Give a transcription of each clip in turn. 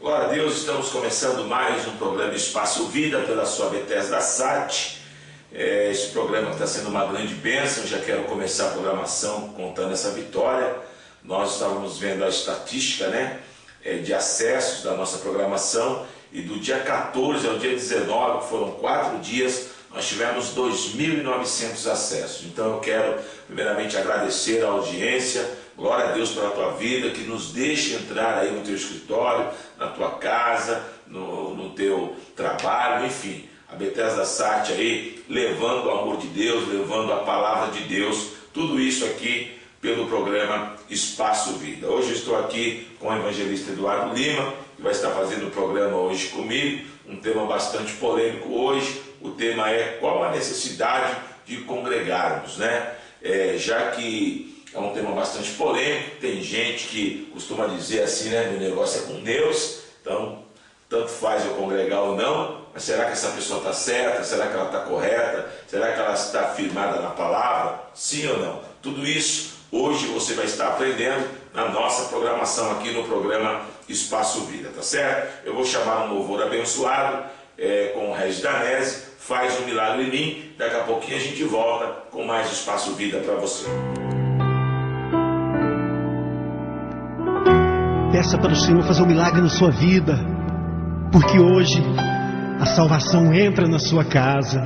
Glória a Deus, estamos começando mais um programa Espaço Vida pela sua Bethesda Sat. Esse programa está sendo uma grande bênção. Já quero começar a programação contando essa vitória. Nós estávamos vendo a estatística, de acessos da nossa programação, e do dia 14 ao dia 19, que foram 4 dias, nós tivemos 2.900 acessos. Então eu quero primeiramente agradecer a audiência. Glória a Deus pela tua vida, que nos deixe entrar aí no teu escritório, na tua casa, no teu trabalho, enfim. A Bethesda Sat aí, levando o amor de Deus, levando a palavra de Deus, tudo isso aqui pelo programa Espaço Vida. Hoje eu estou aqui com o evangelista Eduardo Lima, que vai estar fazendo o programa hoje comigo, um tema bastante polêmico hoje. O tema é: qual a necessidade de congregarmos, já que é um tema bastante polêmico. Tem gente que costuma dizer assim, meu negócio é com Deus, então tanto faz eu congregar ou não. Mas será que essa pessoa está certa? Será que ela está correta? Será que ela está firmada na palavra? Sim ou não? Tudo isso hoje você vai estar aprendendo na nossa programação aqui no programa Espaço Vida, tá certo? Eu vou chamar um louvor abençoado com o Regis Danese, Faz um Milagre em Mim. Daqui a pouquinho a gente volta com mais Espaço Vida para você. Peça para o Senhor fazer um milagre na sua vida, porque hoje a salvação entra na sua casa.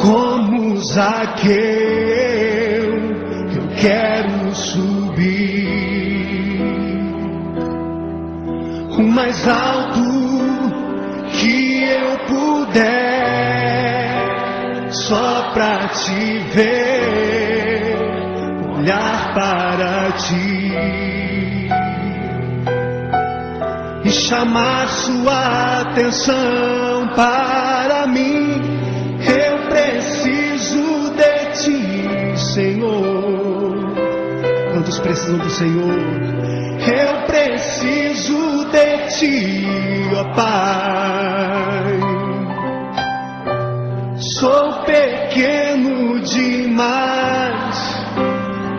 Como Zaqueu, eu quero subir o mais alto que eu puder, só pra te ver, olhar para ti e chamar sua atenção para mim. Eu preciso de ti, Senhor. Quantos precisam do Senhor? Eu preciso de ti, ó Pai. Sou pequeno demais,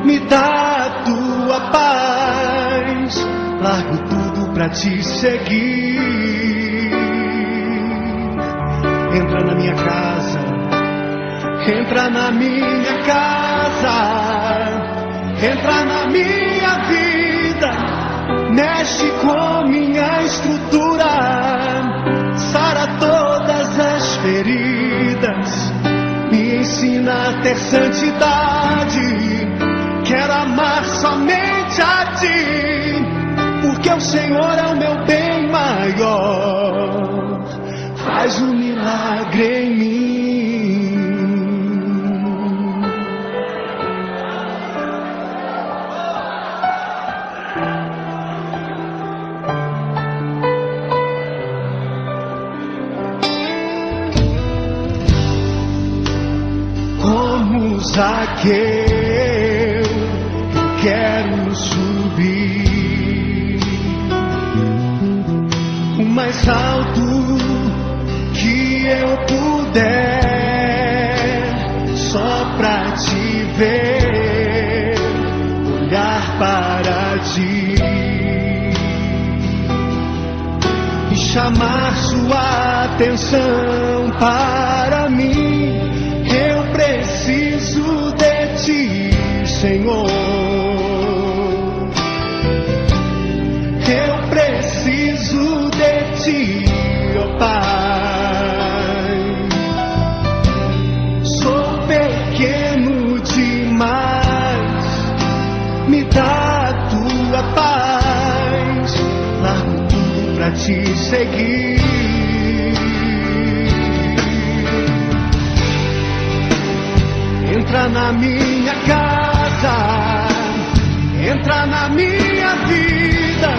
me dá a tua paz. Largo tudo pra te seguir. Entra na minha casa, entra na minha casa, entra na minha vida, mexe com minha estrutura, sara todas as feridas, me ensina a ter santidade. Quero amar somente a ti, porque o Senhor é o meu bem maior. Faz um milagre em mim. Como Zaqueu, eu quero subir o mais alto que eu puder, só pra te ver, olhar para ti e chamar sua atenção para mim. Eu preciso de ti, Senhor. Eu preciso de ti, ó Pai. Sou pequeno demais, me dá a tua paz. Largo tudo pra te seguir. Entra na minha casa, entra na minha vida,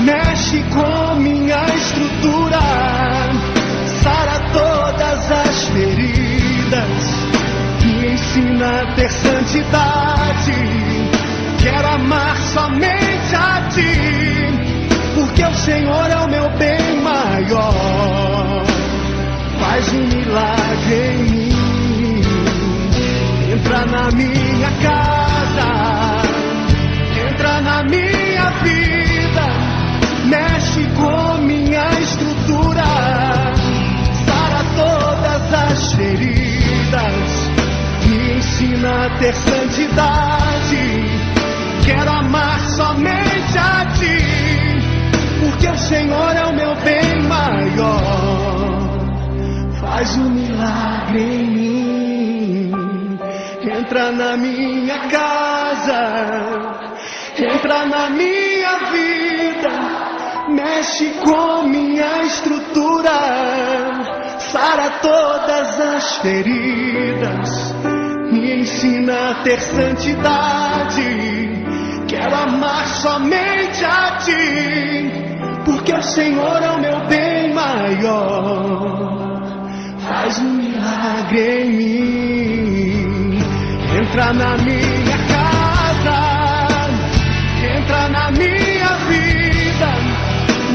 mexe com minha estrutura, sara todas as feridas, me ensina a ter santidade. Quero amar somente a ti, porque o Senhor é o meu bem maior. Faz um milagre em mim. Entra na minha casa, na minha vida, mexe com minha estrutura, sara todas as feridas, me ensina a ter santidade. Quero amar somente a Ti, porque o Senhor é o meu bem maior. Faz um milagre em mim, entra na minha casa, entra na minha vida, mexe com minha estrutura, sara todas as feridas, me ensina a ter santidade. Quero amar somente a Ti, porque o Senhor é o meu bem maior. Faz um milagre em mim, entra na minha casa, entra na minha vida,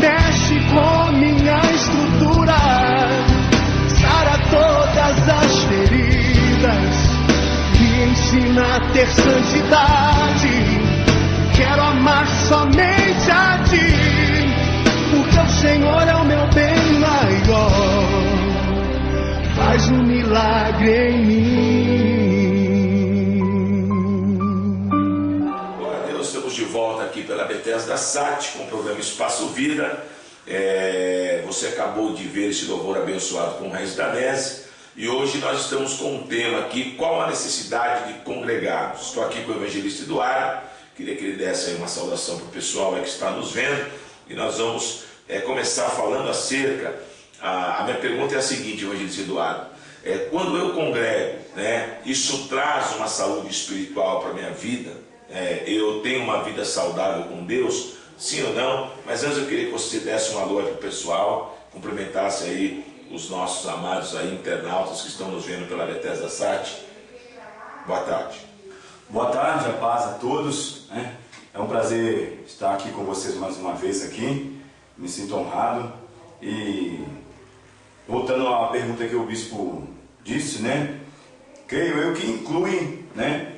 mexe com minha estrutura, sara todas as feridas, me ensina a ter santidade. Quero amar somente a Ti, porque o Senhor é o meu bem maior. Faz um milagre em mim. Glória a Deus, estamos de volta aqui pela Bethesda Sat com o programa Espaço Vida. Você acabou de ver esse louvor abençoado com Raiz Danese. E hoje nós estamos com um tema aqui: qual a necessidade de congregarmos? Estou aqui com o evangelista Eduardo. Queria que ele desse aí uma saudação para o pessoal que está nos vendo. E nós vamos começar falando acerca. A minha pergunta é a seguinte, evangelista Eduardo. Quando eu congrego, né, isso traz uma saúde espiritual para a minha vida? Eu tenho uma vida saudável com Deus? Sim ou não? Mas antes eu queria que você desse um alô para o pessoal, cumprimentasse aí os nossos amados aí, internautas que estão nos vendo pela Bethesda Sat. Boa tarde. Boa tarde, a paz a todos, né? É um prazer estar aqui com vocês mais uma vez aqui, me sinto honrado. E voltando à pergunta que o bispo disse, né? Creio eu que inclui, né,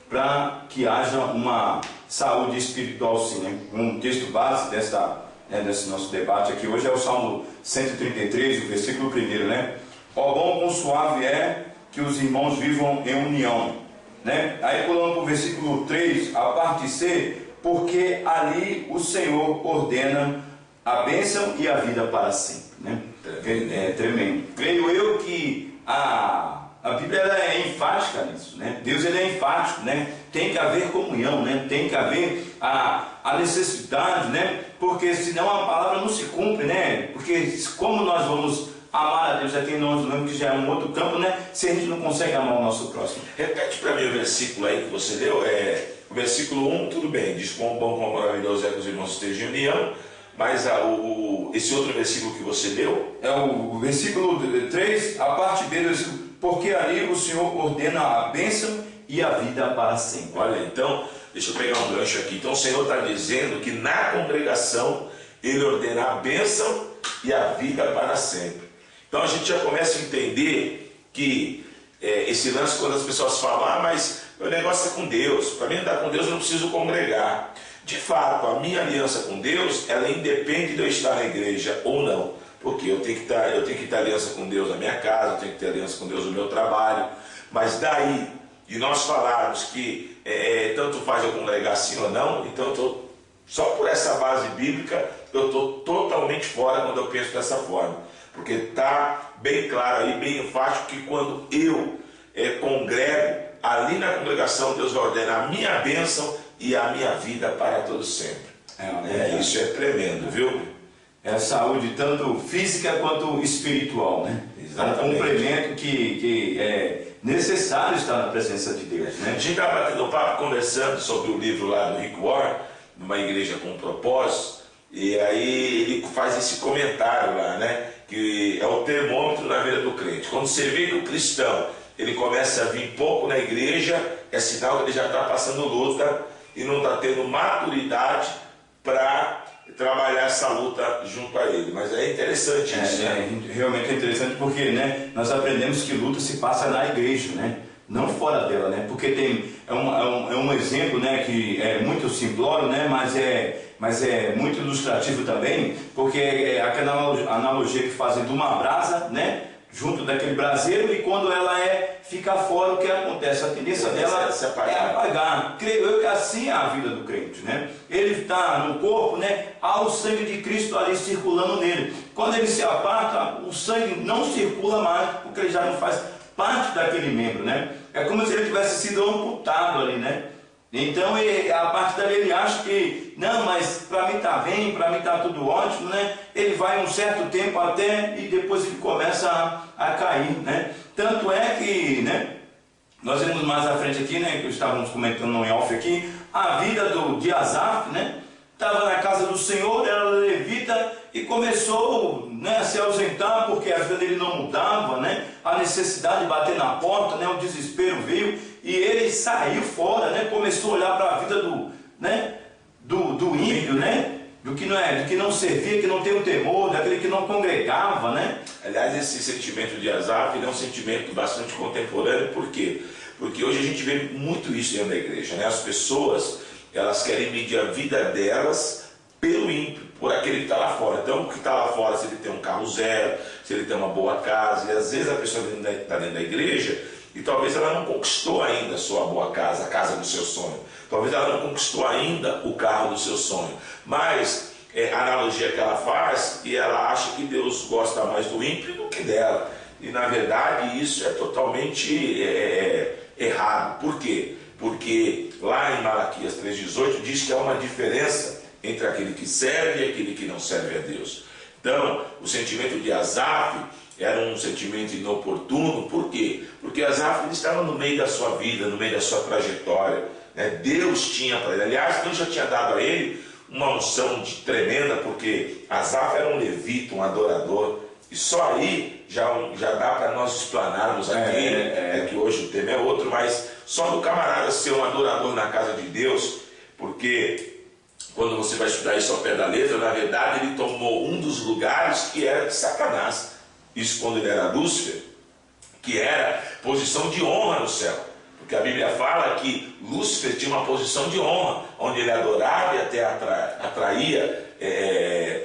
para que haja uma saúde espiritual, sim, né? Um texto base desse nosso debate aqui hoje é o Salmo 133, o versículo 1, né? Ó bom quão suave é que os irmãos vivam em união. Né? Aí pulando para o versículo 3, a parte C, porque ali o Senhor ordena a bênção e a vida para sempre, né? Tremendo. Creio eu que a Bíblia ela é enfática nisso, né? Deus ele é enfático, né? Tem que haver comunhão, né? Tem que haver a necessidade, né? Porque senão a palavra não se cumpre, né? Porque como nós vamos amar a Deus aqui em nós, que já é um outro campo, né? Se a gente não consegue amar o nosso próximo. Repete para mim o versículo aí que você leu. O versículo 1, tudo bem, diz quão bom, quão maravilhoso é que os irmãos estejam em união. Mas esse outro versículo que você leu? É o versículo 3, a parte B do versículo, porque ali o Senhor ordena a bênção e a vida para sempre. Olha, então, deixa eu pegar um gancho aqui. Então o Senhor está dizendo que na congregação Ele ordena a bênção e a vida para sempre. Então a gente já começa a entender que esse lance, quando as pessoas falam, mas o negócio é com Deus, para mim andar com Deus eu não preciso congregar. De fato, a minha aliança com Deus, ela independe de eu estar na igreja ou não. Porque eu tenho que ter aliança com Deus na minha casa, eu tenho que ter aliança com Deus no meu trabalho. Mas daí, de nós falarmos que tanto faz eu congregar sim ou não, então eu estou, só por essa base bíblica, eu estou totalmente fora quando eu penso dessa forma. Porque está bem claro aí, bem enfático, que quando eu congrego, ali na congregação Deus vai ordenar a minha bênção e a minha vida para todo sempre. Isso é tremendo, viu? É a saúde tanto física quanto espiritual, né? Exatamente. É um complemento que é necessário estar na presença de Deus, né? A gente estava batendo um papo, conversando sobre o livro lá do Rick Warren, numa igreja com um propósito, e aí ele faz esse comentário lá, né? Que é o termômetro na vida do crente. Quando você vê que o cristão ele começa a vir pouco na igreja, é sinal que ele já está passando luta e não está tendo maturidade para trabalhar essa luta junto a ele. Mas é interessante isso, né? Realmente é interessante porque, né, nós aprendemos que luta se passa na igreja, né? não fora dela, né? Porque é um exemplo, né, que é muito simplório, né, mas é muito ilustrativo também, porque é aquela analogia que fazem de uma brasa, né, junto daquele braseiro, e quando ela fica fora, o que acontece? A tendência dela é apagar. Creio eu que assim é a vida do crente, né? Ele está no corpo, né? Há o sangue de Cristo ali circulando nele. Quando ele se aparta, o sangue não circula mais, porque ele já não faz parte daquele membro, né? É como se ele tivesse sido amputado ali, né? Então, a partir dali ele acha que, não, mas para mim está bem, para mim está tudo ótimo, né? Ele vai um certo tempo até e depois ele começa a cair, né? Tanto é que, né, nós iremos mais à frente aqui, né, que estávamos comentando no off aqui, a vida de Asaf, né? Estava na casa do Senhor, era levita, e começou, né, a se ausentar, porque a vida dele não mudava, né? A necessidade de bater na porta, né? O desespero veio, e ele saiu fora, né? Começou a olhar para a vida do ímpio, né? Do que não servia, que não tem o temor, daquele que não congregava, né? Aliás, esse sentimento de Asaf é um sentimento bastante contemporâneo. Por quê? Porque hoje a gente vê muito isso dentro da igreja, né? As pessoas, elas querem medir a vida delas pelo ímpio, por aquele que está lá fora. Então, o que está lá fora, se ele tem um carro zero, se ele tem uma boa casa, e às vezes a pessoa está dentro da igreja e talvez ela não conquistou ainda a sua boa casa, a casa do seu sonho. Talvez ela não conquistou ainda o carro do seu sonho. Mas a analogia que ela faz, e ela acha que Deus gosta mais do ímpio do que dela. E na verdade isso é totalmente errado. Por quê? Porque lá em Malaquias 3,18 diz que há uma diferença entre aquele que serve e aquele que não serve a Deus. Então, o sentimento de Asaf era um sentimento inoportuno. Por quê? Porque Asaf estava no meio da sua vida, no meio da sua trajetória, né? Deus tinha para ele. Aliás, Deus já tinha dado a ele uma unção tremenda, porque Asaf era um levita, um adorador. E só aí já dá para nós explanarmos aqui, que hoje o tema é outro, mas só do camarada ser um adorador na casa de Deus, porque quando você vai estudar isso ao pé da letra, na verdade ele tomou um dos lugares que era de Satanás. Isso quando ele era Lúcifer, que era posição de honra no céu. Porque a Bíblia fala que Lúcifer tinha uma posição de honra, onde ele adorava e até atraía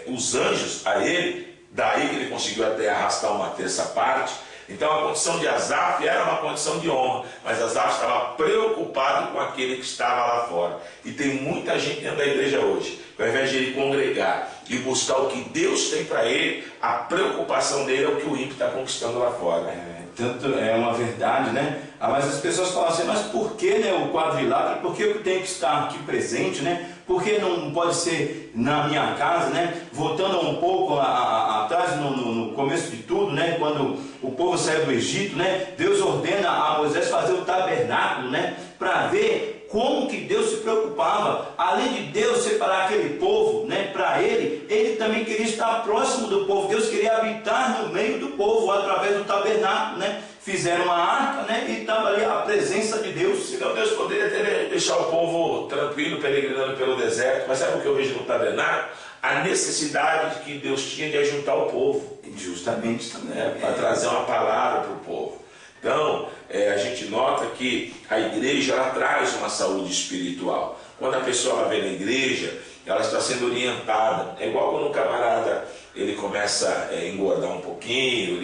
os anjos a ele. Daí que ele conseguiu até arrastar uma terça parte. Então a condição de Asaf era uma condição de honra, mas Asaf estava preocupado com aquele que estava lá fora. E tem muita gente dentro da igreja hoje, que ao invés de ele congregar e buscar o que Deus tem para ele, a preocupação dele é o que o ímpio está conquistando lá fora. Tanto é uma verdade, né? Mas as pessoas falam assim, mas por que, né, o quadrilátero? Por que eu tenho que estar aqui presente, né? Por que não pode ser na minha casa, né? Voltando um pouco atrás, no começo de tudo, né? Quando o povo saiu do Egito, né? Deus ordena a Moisés fazer o tabernáculo, né? Para ver como que Deus se preocupava. Além de Deus separar aquele povo, né, para ele também queria estar próximo do povo. Deus queria habitar no meio do povo através do tabernáculo, né? Fizeram uma arca, né, e estava ali a presença de Deus. Então Deus poderia deixar o povo tranquilo, peregrinando pelo deserto. Mas sabe o que eu vejo no tabernáculo? A necessidade que Deus tinha de ajuntar o povo. Justamente também. Para trazer uma palavra para o povo. Então, a gente nota que a igreja ela traz uma saúde espiritual. Quando a pessoa ela vem na igreja, ela está sendo orientada. É igual quando um camarada ele começa a engordar um pouquinho,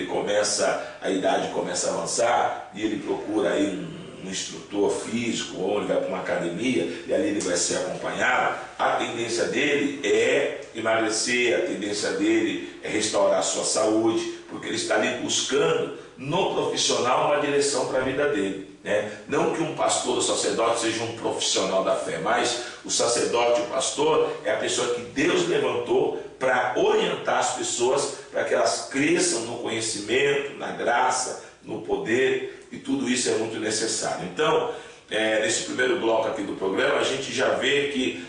a idade começa a avançar e ele procura aí um instrutor físico, ou ele vai para uma academia e ali ele vai ser acompanhado. A tendência dele é emagrecer, a tendência dele é restaurar a sua saúde, porque ele está ali buscando no profissional uma direção para a vida dele, né? Não que um pastor ou sacerdote seja um profissional da fé, mas o sacerdote, o pastor, é a pessoa que Deus levantou para orientar as pessoas para que elas cresçam no conhecimento, na graça, no poder, e tudo isso é muito necessário. Então, nesse primeiro bloco aqui do programa, a gente já vê que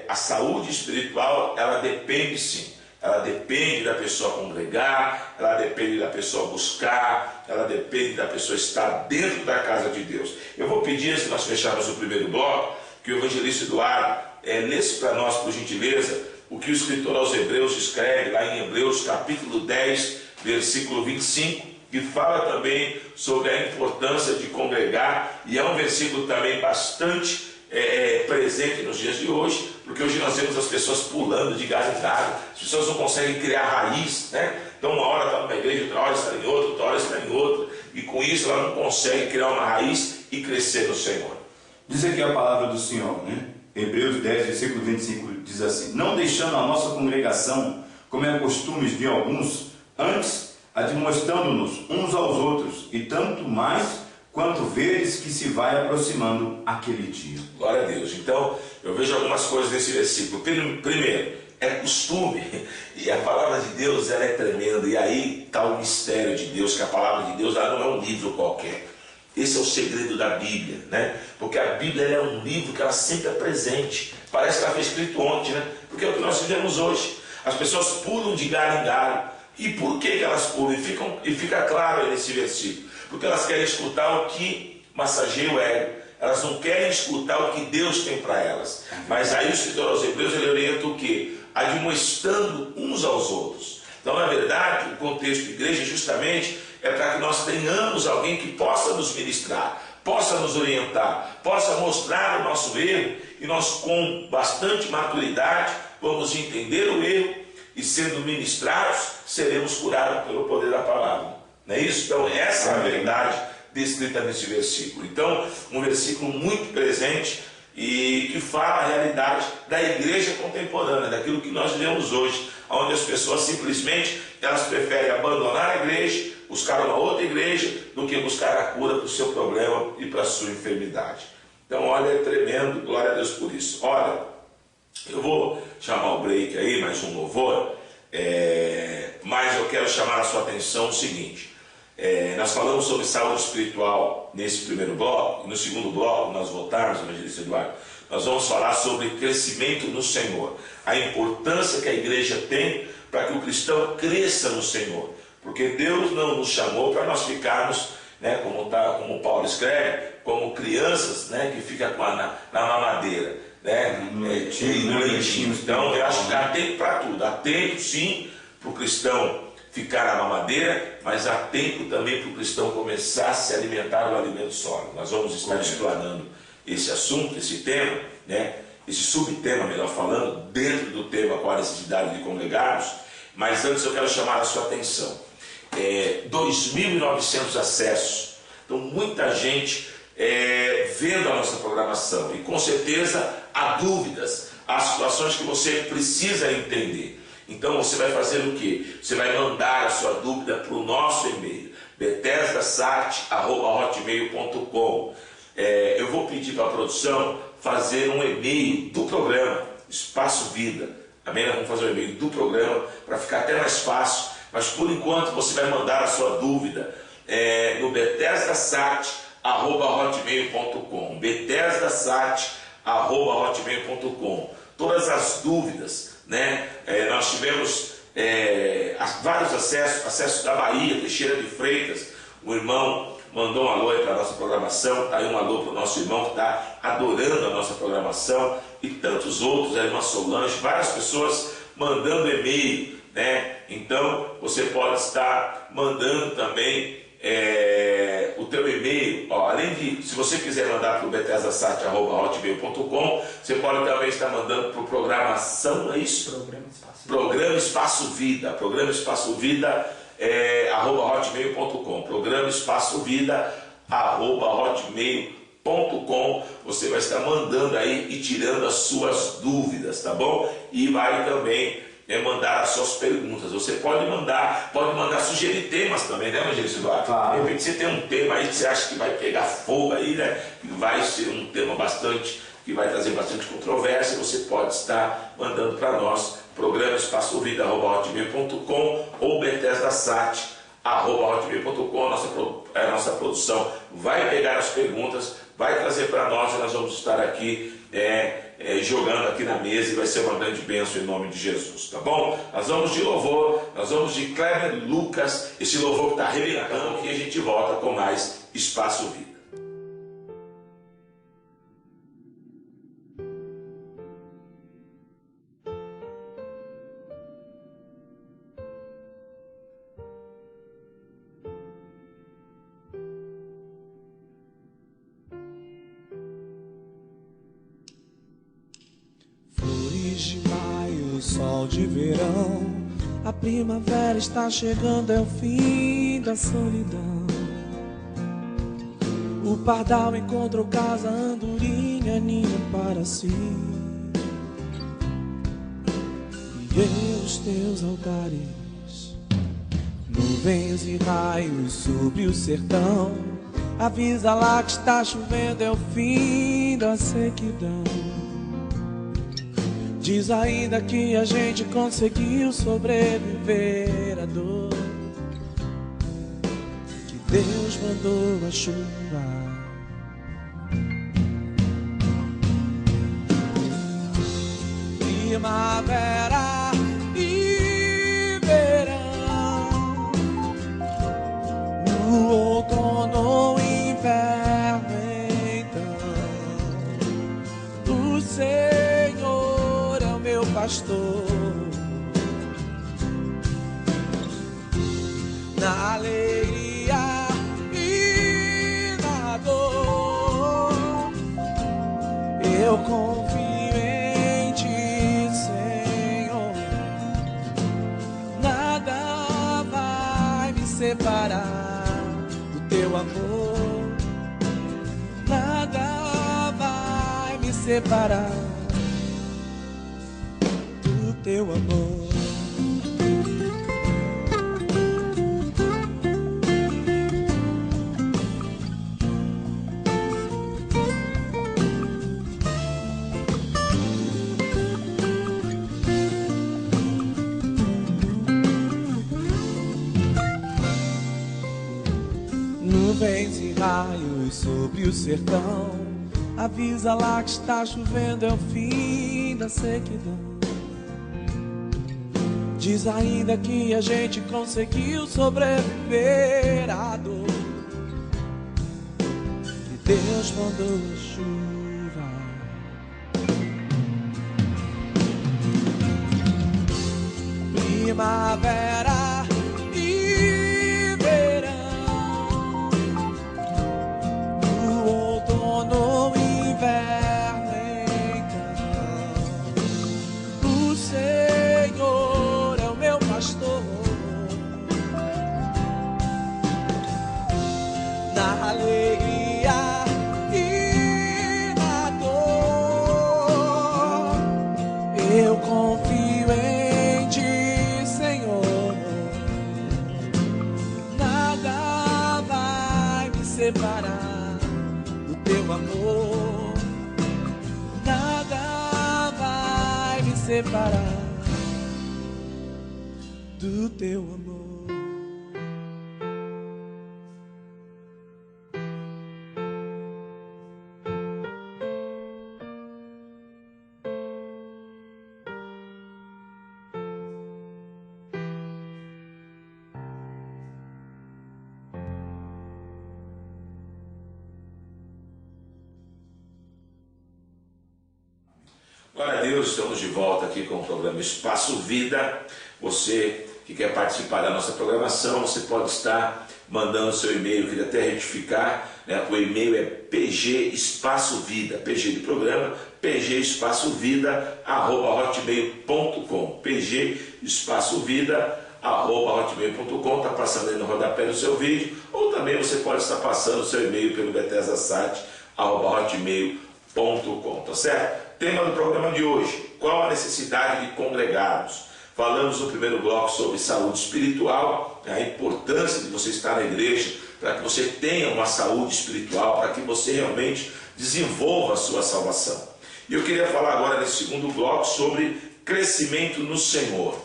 a saúde espiritual, ela depende sim. Ela depende da pessoa congregar, ela depende da pessoa buscar, ela depende da pessoa estar dentro da casa de Deus. Eu vou pedir, se nós fecharmos o primeiro bloco, que o evangelista Eduardo lesse para nós, por gentileza, o que o escritor aos Hebreus escreve lá em Hebreus capítulo 10, versículo 25, que fala também sobre a importância de congregar, e é um versículo também bastante presente nos dias de hoje, porque hoje nós vemos as pessoas pulando de galho em galho, as pessoas não conseguem criar raiz, né? Então uma hora está numa igreja, outra hora está em outra, outra hora está em outra, e com isso ela não consegue criar uma raiz e crescer no Senhor. Diz aqui a palavra do Senhor, né? Hebreus 10, versículo 25 diz assim: não deixando a nossa congregação, como é costume de alguns, antes admoestando-nos uns aos outros, e tanto mais quanto veres que se vai aproximando aquele dia. Glória a Deus. Então, eu vejo algumas coisas nesse versículo. Primeiro, é costume, e a palavra de Deus ela é tremenda, e aí está o mistério de Deus, que a palavra de Deus ela não é um livro qualquer. Esse é o segredo da Bíblia, né? Porque a Bíblia ela é um livro que ela sempre é presente. Parece que ela foi escrito ontem, né? Porque é o que nós vivemos hoje. As pessoas pulam de galho em galho. E por que elas pulam? E fica claro aí nesse versículo. Porque elas querem escutar o que massageia o ego. Elas não querem escutar o que Deus tem para elas. Mas aí o escritor aos Hebreus ele orienta o quê? Admoestando uns aos outros. Então, na verdade, o contexto de igreja justamente é para que nós tenhamos alguém que possa nos ministrar, possa nos orientar, possa mostrar o nosso erro, e nós com bastante maturidade vamos entender o erro, e sendo ministrados, seremos curados pelo poder da palavra. Não é isso? Então essa é a verdade descrita nesse versículo. Então, um versículo muito presente e que fala a realidade da igreja contemporânea, daquilo que nós vivemos hoje, onde as pessoas simplesmente elas preferem abandonar a igreja, buscar uma outra igreja, do que buscar a cura para o seu problema e para a sua enfermidade. Então, olha, é tremendo, glória a Deus por isso. Olha, eu vou chamar o break aí, mais um louvor, mas eu quero chamar a sua atenção o seguinte. Nós falamos sobre saúde espiritual nesse primeiro bloco, e no segundo bloco nós voltarmos, evangelista Eduardo, nós vamos falar sobre crescimento no Senhor, a importância que a igreja tem para que o cristão cresça no Senhor, porque Deus não nos chamou para nós ficarmos, né, como Paulo escreve, como crianças, né, que ficam na mamadeira, né, no leitinho. Então eu acho que há tempo para tudo, há tempo sim para o cristão ficar na mamadeira, mas há tempo também para o cristão começar a se alimentar do alimento sólido. Nós vamos estar explanando esse assunto, esse tema, né? Esse subtema, melhor falando, dentro do tema qual a necessidade de congregarmos. Mas antes eu quero chamar a sua atenção. 2.900 acessos. Então muita gente vendo a nossa programação, e com certeza há dúvidas, há situações que você precisa entender. Então você vai fazer o quê? Você vai mandar a sua dúvida para o nosso e-mail, bethesdasat@hotmail.com. Eu vou pedir para a produção fazer um e-mail do programa, Espaço Vida. Amém? Nós vamos fazer um e-mail do programa para ficar até mais fácil. Mas por enquanto você vai mandar a sua dúvida no bethesdasat@hotmail.com. bethesdasat@hotmail.com. Todas as dúvidas, né? Nós tivemos vários acessos da Bahia, Teixeira de Freitas. O irmão mandou um alô aí para a nossa programação. Está aí um alô para o nosso irmão que está adorando a nossa programação, e tantos outros, a irmã Solange, várias pessoas mandando e-mail, né? Então você pode estar mandando também o teu e-mail, além de, se você quiser mandar para o bethesdasat@hotmail.com, você pode também estar mandando para o programação, é isso? Programa Espaço Vida, Programa Espaço Vida, @hotmail.com, Programa Espaço Vida, @hotmail.com. Você vai estar mandando aí e tirando as suas dúvidas, tá bom? E vai também mandar as suas perguntas. Você pode mandar sugerir temas também, né, Evangelista Eduardo? Claro. De repente você tem um tema aí que você acha que vai pegar fogo aí, né? Que vai ser um tema que vai trazer bastante controvérsia. Você pode estar mandando para nós, programa espaçovida@hotmail.com ou bethesdasat@hotmail.com. A nossa produção vai pegar as perguntas, vai trazer para nós, e nós vamos estar aqui jogando aqui na mesa, e vai ser uma grande bênção em nome de Jesus, tá bom? Nós vamos de louvor, nós vamos de Kleber Lucas, esse louvor que está arrebentando, que a gente volta com mais Espaço Vida. sol de verão, a primavera está chegando, é o fim da solidão. O pardal encontrou casa, a andorinha ninho para si. E os teus altares, nuvens e raios sobre o sertão, avisa lá que está chovendo, é o fim da sequidão. Diz ainda que a gente conseguiu sobreviver à dor, que Deus mandou a chuva. Primavera e verão, no outono ou inverno, então o Senhor é o meu pastor. Na alegria e na dor, eu confio em ti, Senhor. Nada vai me separar do teu amor. Nada vai me separar do teu amor. Nuvens e raios sobre o sertão, avisa lá que está chovendo, é o fim da sequidão. Diz ainda que a gente conseguiu sobreviver à dor, e Deus mandou chuva. Primavera e verão, no outono ou inverno, então o Senhor é o meu pastor. Na alegria e na dor, eu confio em ti, Senhor. Nada vai me separar do teu amor. Nada vai me separar do teu amor. Glória a Deus, estamos de volta aqui com o programa Espaço Vida. Você que quer participar da nossa programação, você pode estar mandando seu e-mail. Eu queria até retificar, né? O e-mail é pgespaçovida, PG de programa, pgespaçovida@hotmail.com, pgespaçovida@hotmail.com. Está passando aí no rodapé do seu vídeo, ou também você pode estar passando o seu e-mail pelo bethesdasat@hotmail.com, tá certo? Tema do programa de hoje: qual a necessidade de congregarmos? Falamos no primeiro bloco sobre saúde espiritual, a importância de você estar na igreja para que você tenha uma saúde espiritual, para que você realmente desenvolva a sua salvação. E eu queria falar agora nesse segundo bloco sobre crescimento no Senhor.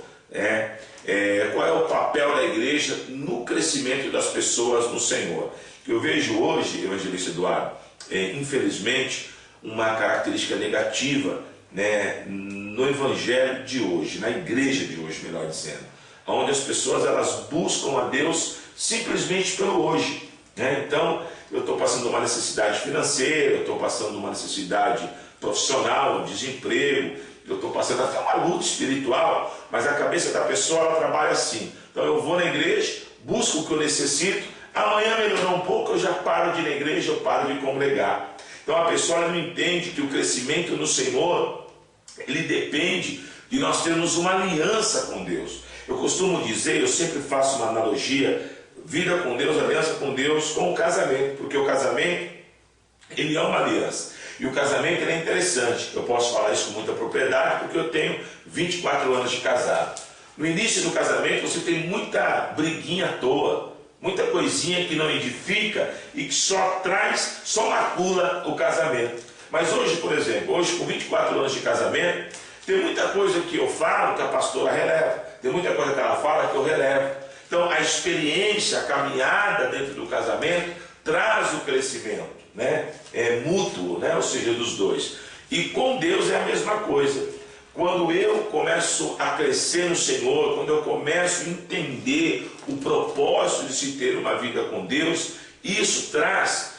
Qual é o papel da igreja no crescimento das pessoas no Senhor? Eu vejo hoje, evangelista Eduardo, infelizmente, uma característica negativa, né, no evangelho de hoje, na igreja de hoje, melhor dizendo, onde as pessoas elas buscam a Deus simplesmente pelo hoje, né? Então, eu estou passando uma necessidade financeira, eu estou passando uma necessidade profissional, um desemprego, eu estou passando até uma luta espiritual, mas a cabeça da pessoa ela trabalha assim. Então eu vou na igreja, busco o que eu necessito, amanhã melhorou um pouco, eu já paro de ir na igreja, eu paro de congregar. Então a pessoa não entende que o crescimento no Senhor, ele depende de nós termos uma aliança com Deus. Eu costumo dizer, eu sempre faço uma analogia, vida com Deus, aliança com Deus, com o casamento, porque o casamento, ele é uma aliança. E o casamento ele é interessante, eu posso falar isso com muita propriedade, porque eu tenho 24 anos de casado. No início do casamento você tem muita briguinha à toa, muita coisinha que não edifica e que só macula o casamento. Mas hoje, por exemplo, hoje com 24 anos de casamento, tem muita coisa que eu falo que a pastora releva, tem muita coisa que ela fala que eu relevo. Então a experiência, a caminhada dentro do casamento traz o crescimento, né? É mútuo, né? Ou seja, dos dois. E com Deus é a mesma coisa. Quando eu começo a crescer no Senhor, quando eu começo a entender o propósito de se ter uma vida com Deus, isso traz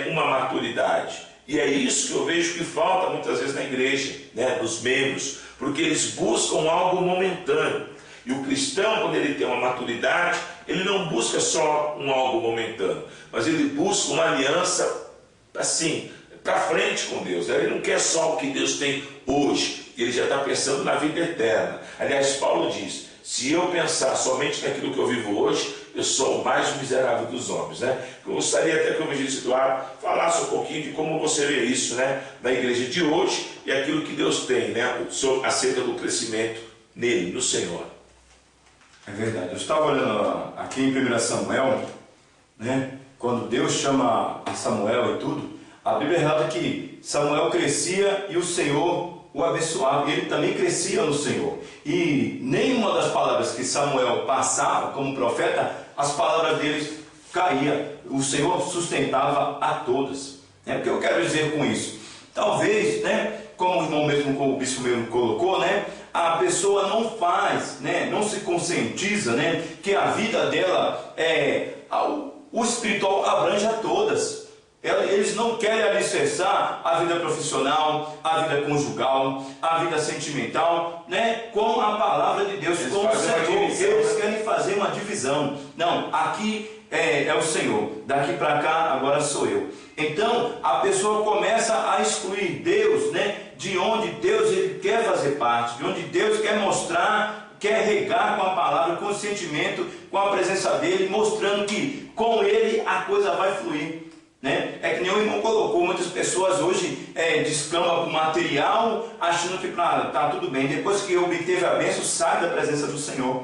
uma maturidade. E é isso que eu vejo que falta muitas vezes na igreja, né, dos membros, porque eles buscam algo momentâneo. E o cristão, quando ele tem uma maturidade, ele não busca só algo momentâneo, mas ele busca uma aliança assim, para frente com Deus. Ele não quer só o que Deus tem hoje, ele já está pensando na vida eterna. Aliás, Paulo diz, se eu pensar somente naquilo que eu vivo hoje, eu sou o mais miserável dos homens, né? Eu gostaria até que o evangelista Eduardo falasse um pouquinho de como você vê isso, né, na igreja de hoje e aquilo que Deus tem, né, acerca do crescimento nele, no Senhor. É verdade. Eu estava olhando aqui em 1 Samuel, né, quando Deus chama a Samuel e tudo, a Bíblia relata que Samuel crescia e o Senhor o abençoava, ele também crescia no Senhor. E nenhuma das palavras que Samuel passava como profeta, as palavras deles caíam. O Senhor sustentava a todas. O que eu quero dizer com isso? Talvez, né, como o irmão mesmo, como o bispo mesmo colocou, né, a pessoa não faz, né, não se conscientiza, né, que a vida dela o espiritual abrange a todas. Eles não querem alicerçar a vida profissional, a vida conjugal, a vida sentimental, né, com a palavra de Deus, com o Senhor. Eles querem fazer uma divisão. Não, aqui é o Senhor, daqui para cá agora sou eu. Então a pessoa começa a excluir Deus, né, de onde Deus ele quer fazer parte, de onde Deus quer mostrar, quer regar com a palavra, com o sentimento, com a presença dele, mostrando que com ele a coisa vai fluir. Né? É que nem o irmão colocou, muitas pessoas hoje descambam com material, achando que está tudo bem. Depois que obteve a bênção, sai da presença do Senhor.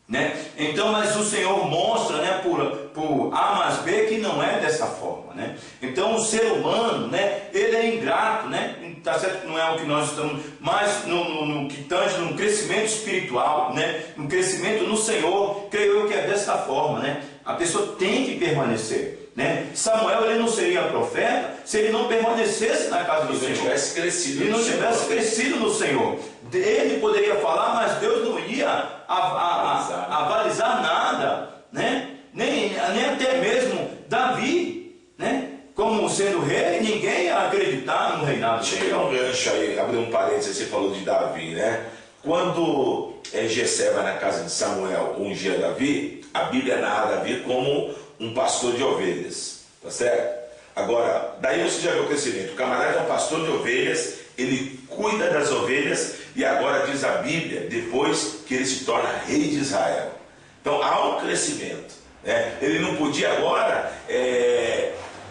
Né? Então, mas o Senhor mostra, né, por A mais B que não é dessa forma. Né? Então o ser humano, né, ele é ingrato, né? Tá certo que não é o que nós estamos, mas no que tange no crescimento espiritual, né, no crescimento no Senhor, creio eu que é dessa forma. Né? A pessoa tem que permanecer. Né? Samuel ele não seria profeta se ele não permanecesse na casa do Senhor. Ele não tivesse crescido no Senhor. Ele poderia falar, mas Deus não ia avalizar nada, né? nem até mesmo Davi, né? Como sendo rei, ninguém ia acreditar no reinado. Deixa eu dar um gancho aí, abrir um parênteses, você falou de Davi, né? Quando Jessé vai na casa de Samuel ungir Davi, a Bíblia narra Davi como um pastor de ovelhas, tá certo? Agora, daí você já viu o crescimento. O camarada é um pastor de ovelhas, ele cuida das ovelhas e agora diz a Bíblia, depois que ele se torna rei de Israel. Então há um crescimento, né? Ele não podia agora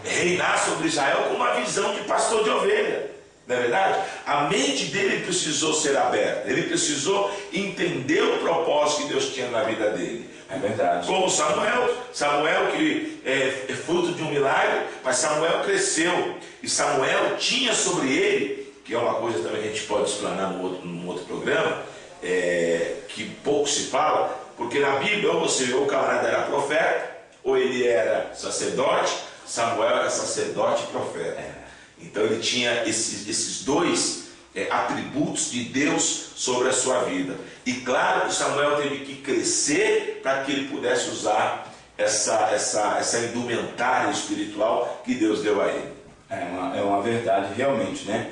reinar sobre Israel com uma visão de pastor de ovelha, não é verdade? A mente dele precisou ser aberta, ele precisou entender o propósito que Deus tinha na vida dele. É verdade. Como Samuel que é fruto de um milagre, mas Samuel cresceu e Samuel tinha sobre ele, que é uma coisa também que a gente pode explanar num outro programa, que pouco se fala, porque na Bíblia ou você vê o camarada era profeta ou ele era sacerdote. Samuel era sacerdote e profeta. Então ele tinha esses dois atributos de Deus sobre a sua vida. E claro que Samuel teve que crescer para que ele pudesse usar essa indumentária espiritual que Deus deu a ele. É uma verdade, realmente, né?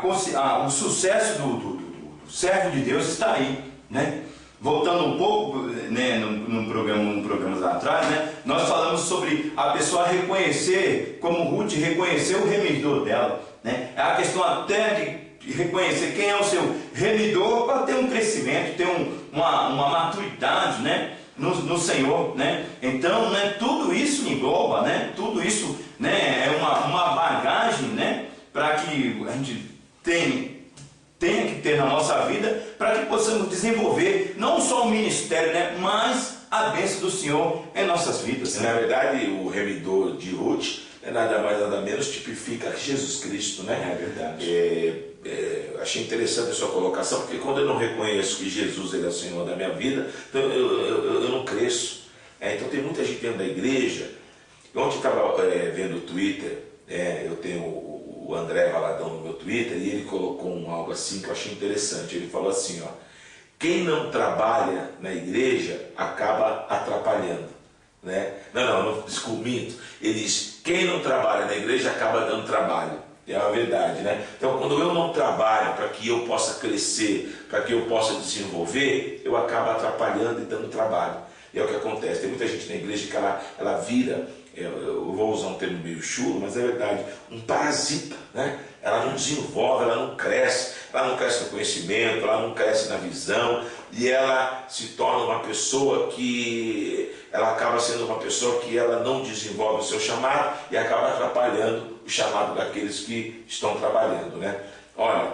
O sucesso do servo de Deus está aí, né? Voltando um pouco, né, num programa lá atrás, né, nós falamos sobre a pessoa reconhecer, como Ruth reconheceu o remedor dela, né? É a questão até de reconhecer quem é o seu remidor para ter um crescimento, ter uma maturidade, né, no Senhor, né? Então, né, tudo isso engloba, né, tudo isso, né, é uma bagagem, né, para que a gente tenha que ter na nossa vida, para que possamos desenvolver não só o ministério, né, mas a bênção do Senhor em nossas vidas, né? Na verdade, o remidor de Ruth é nada mais nada menos tipifica Jesus Cristo, né? É verdade. Achei interessante a sua colocação, porque quando eu não reconheço que Jesus ele é o Senhor da minha vida, então eu não cresço. Então tem muita gente dentro da igreja. Ontem eu estava vendo o Twitter, eu tenho o André Valadão no meu Twitter, e ele colocou algo assim que eu achei interessante. Ele falou assim, ó: quem não trabalha na igreja acaba atrapalhando, né? Não, desculpa, minto. Ele diz: quem não trabalha na igreja acaba dando trabalho. É a verdade, né? Então, quando eu não trabalho para que eu possa crescer, para que eu possa desenvolver, eu acabo atrapalhando e dando trabalho. E é o que acontece. Tem muita gente na igreja que ela vira, eu vou usar um termo meio chulo, mas é verdade, um parasita, né? Ela não desenvolve, ela não cresce no conhecimento, ela não cresce na visão, e ela se torna uma pessoa que ela acaba sendo uma pessoa que ela não desenvolve o seu chamado e acaba atrapalhando o chamado daqueles que estão trabalhando, né? Olha,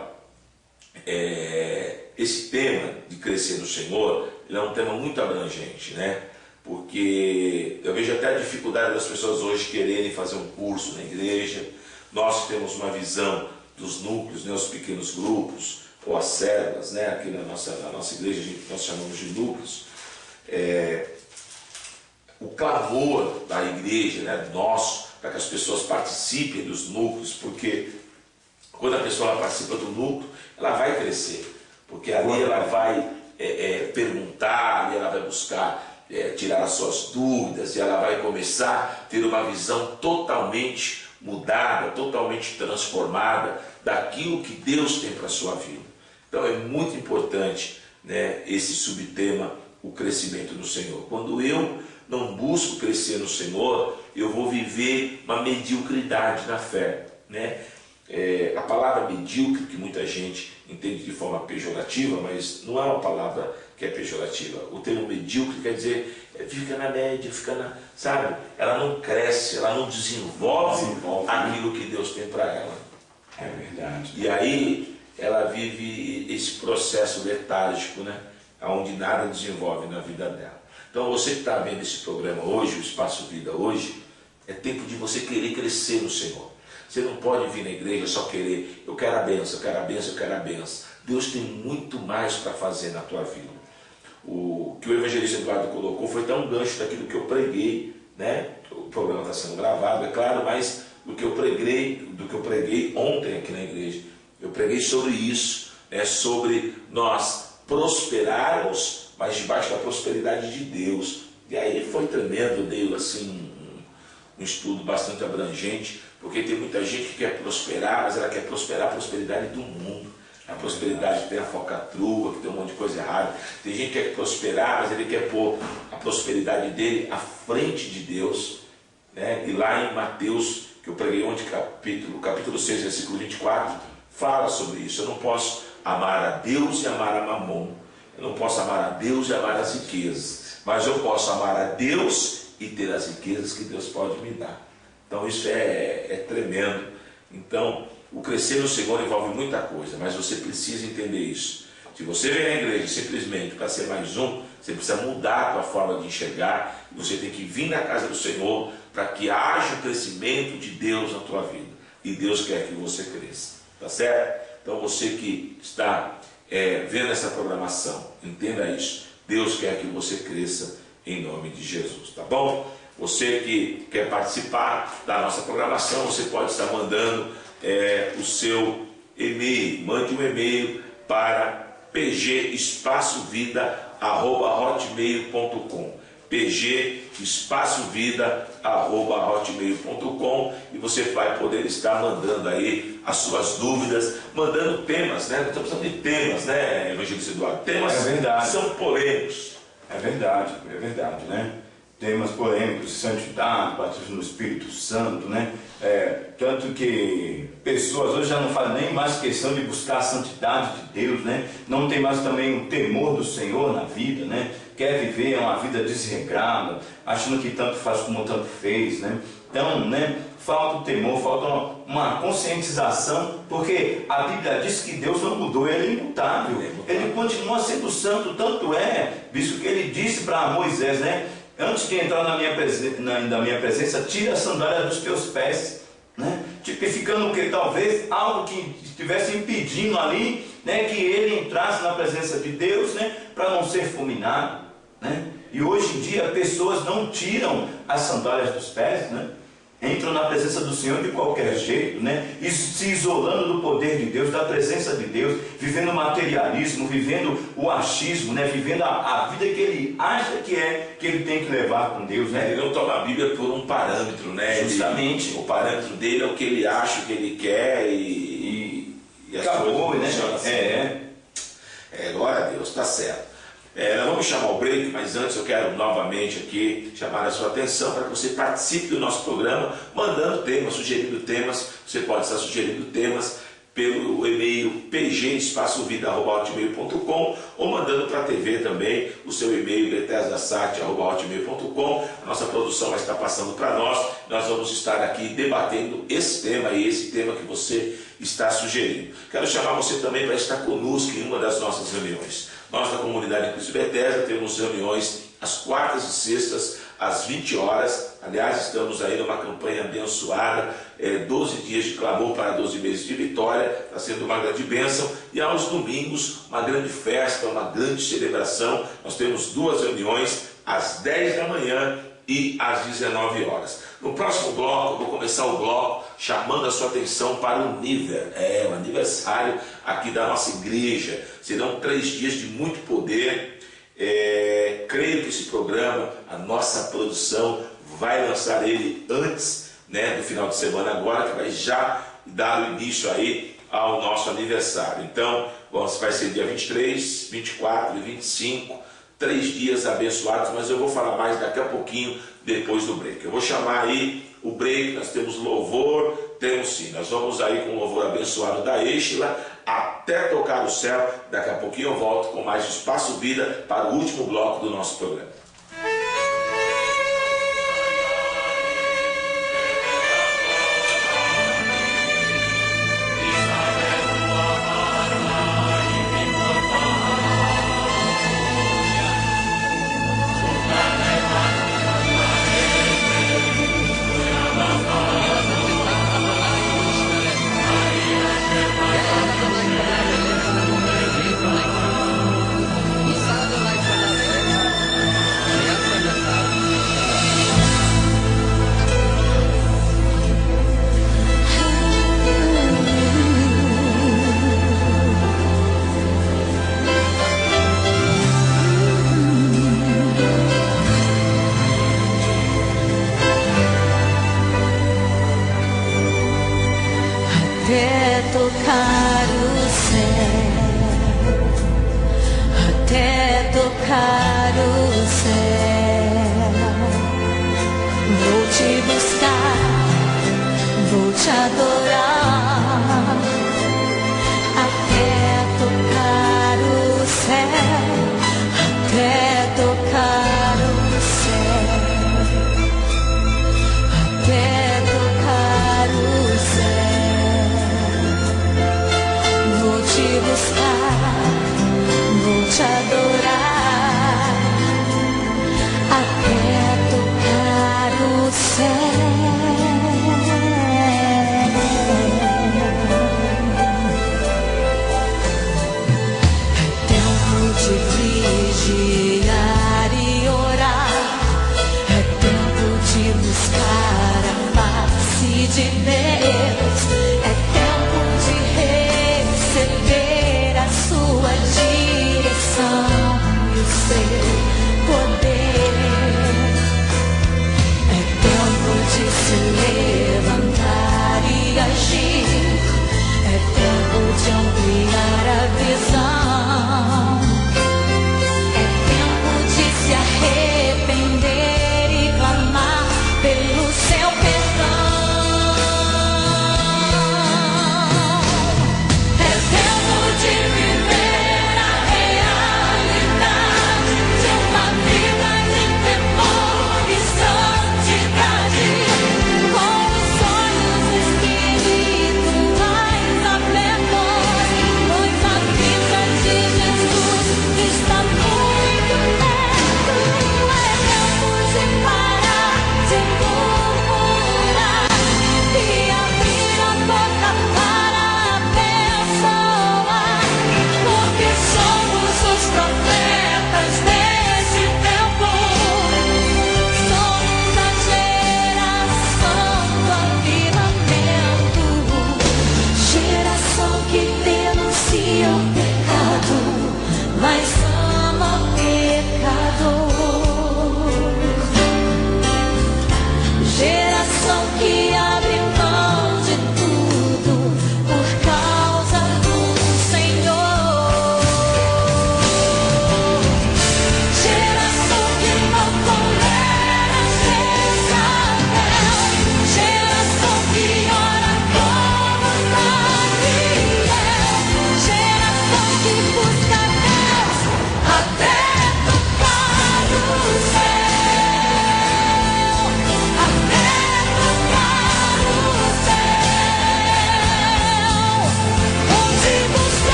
esse tema de crescer no Senhor, ele é um tema muito abrangente, né? Porque eu vejo até a dificuldade das pessoas hoje quererem fazer um curso na igreja. Nós temos uma visão dos núcleos, né, os pequenos grupos, ou as células, né, aqui na nossa igreja nós chamamos de núcleos. O clamor da igreja, né, nosso, para que as pessoas participem dos núcleos, porque quando a pessoa participa do núcleo, ela vai crescer, porque ali ela vai perguntar, ali ela vai buscar tirar as suas dúvidas, e ela vai começar a ter uma visão totalmente mudada, totalmente transformada daquilo que Deus tem para a sua vida. Então é muito importante, né, esse subtema, o crescimento no Senhor. Quando eu não busco crescer no Senhor, eu vou viver uma mediocridade na fé, né? A palavra medíocre, que muita gente entende de forma pejorativa, mas não é uma palavra que é pejorativa. O termo medíocre quer dizer fica na média, sabe? Ela não cresce, ela não desenvolve aquilo que Deus tem para ela. É verdade. E aí ela vive esse processo letárgico, né? Onde nada desenvolve na vida dela. Então você que está vendo esse programa hoje, o Espaço Vida hoje, é tempo de você querer crescer no Senhor. Você não pode vir na igreja só querer, eu quero a bênção, eu quero a bênção, eu quero a bênção. Deus tem muito mais para fazer na tua vida. O que o evangelista Eduardo colocou foi tão gancho daquilo que eu preguei, né? O programa está sendo gravado, é claro, mas do que eu preguei ontem aqui na igreja. Eu preguei sobre isso, né? Sobre nós prosperarmos, mas debaixo da prosperidade de Deus. E aí foi tremendo, deu assim um estudo bastante abrangente, porque tem muita gente que quer prosperar, mas ela quer prosperar a prosperidade do mundo. A prosperidade que tem a focatrua, que tem um monte de coisa errada. Tem gente que quer prosperar, mas ele quer pôr a prosperidade dele à frente de Deus, né? E lá em Mateus, que eu preguei ontem, capítulo 6, versículo 24, fala sobre isso. Eu não posso amar a Deus e amar a Mamon. Eu não posso amar a Deus e amar as riquezas. Mas eu posso amar a Deus e ter as riquezas que Deus pode me dar. Então isso é tremendo. Então o crescer no Senhor envolve muita coisa, mas você precisa entender isso. Se você vem na igreja simplesmente para ser mais um, você precisa mudar a tua forma de enxergar. Você tem que vir na casa do Senhor para que haja o crescimento de Deus na tua vida. E Deus quer que você cresça, tá certo? Então você que está vendo essa programação, entenda isso. Deus quer que você cresça em nome de Jesus, tá bom? Você que quer participar da nossa programação, você pode estar mandando o seu e-mail. Mande um e-mail para pgespaçovida@hotmail.com, pgespaçovida@hotmail.com, e você vai poder estar mandando aí as suas dúvidas, mandando temas, né? Nós estamos precisando de temas, né, evangelista Eduardo? Temas que são polêmicos. É verdade, né? temas polêmicos, santidade, batismo no Espírito Santo, né? Tanto que pessoas hoje já não fazem nem mais questão de buscar a santidade de Deus, né? Não tem mais também o temor do Senhor na vida, né? Quer viver uma vida desregrada, achando que tanto faz como tanto fez, né? Então, né, falta o temor, falta uma conscientização, porque a Bíblia diz que Deus não mudou, Ele é imutável, Ele continua sendo santo, tanto é, visto que Ele disse para Moisés, né? Antes de entrar na minha presença, tira a sandália dos teus pés, né? Tipificando que talvez algo que estivesse impedindo ali, né, que ele entrasse na presença de Deus, né, para não ser fulminado, né? E hoje em dia pessoas não tiram as sandálias dos pés, né? Entram na presença do Senhor de qualquer jeito, né? E se isolando do poder de Deus, da presença de Deus, vivendo o materialismo, vivendo o achismo, né? Vivendo a vida que ele acha que ele tem que levar com Deus, né? Ele não toma a Bíblia por um parâmetro, né? Justamente. O parâmetro dele é o que ele acha, o que ele quer e as acabou, coisas né? Assim. Glória a Deus, está certo. Nós vamos chamar o break, mas antes eu quero novamente aqui chamar a sua atenção para que você participe do nosso programa, mandando temas, sugerindo temas. Você pode estar sugerindo temas pelo e-mail pgespaçovida@hotmail.com ou mandando para a TV também o seu e-mail bethesdasat@hotmail.com. A nossa produção vai estar passando para nós. Nós vamos estar aqui debatendo esse tema e esse tema que você está sugerindo. Quero chamar você também para estar conosco em uma das nossas reuniões. Nós da comunidade Cristo Bethesda temos reuniões às quartas e sextas, às 20 horas. Aliás, estamos aí numa campanha abençoada, 12 dias de clamor para 12 meses de vitória, está sendo uma grande bênção. E aos domingos, uma grande festa, uma grande celebração. Nós temos 2 reuniões, às 10 da manhã e às 19 horas. No próximo bloco, eu vou começar o bloco chamando a sua atenção para o Niver, o aniversário aqui da nossa igreja. Serão 3 dias de muito poder. Creio que esse programa, a nossa produção, vai lançar ele antes, né, do final de semana agora, que vai já dar o início aí ao nosso aniversário. Então, vai ser dia 23, 24 e 25, 3 dias abençoados, mas eu vou falar mais daqui a pouquinho, depois do break. Eu vou chamar aí o break, nós temos louvor, temos sim, nós vamos aí com o louvor abençoado da Êxila, até tocar o céu. Daqui a pouquinho eu volto com mais Espaço Vida para o último bloco do nosso programa. É tempo de se arrepender e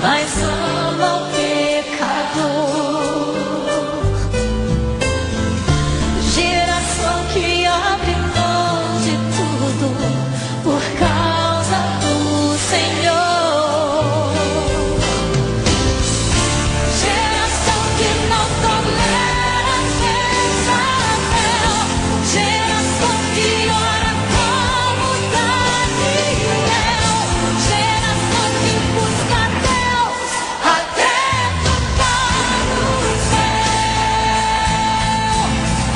mas ama o pecador. Geração que abre mão de tudo por causa do Senhor. Geração que não tolera sensação. Geração que ora como Daniel. Geração que busca Deus até tocar no céu.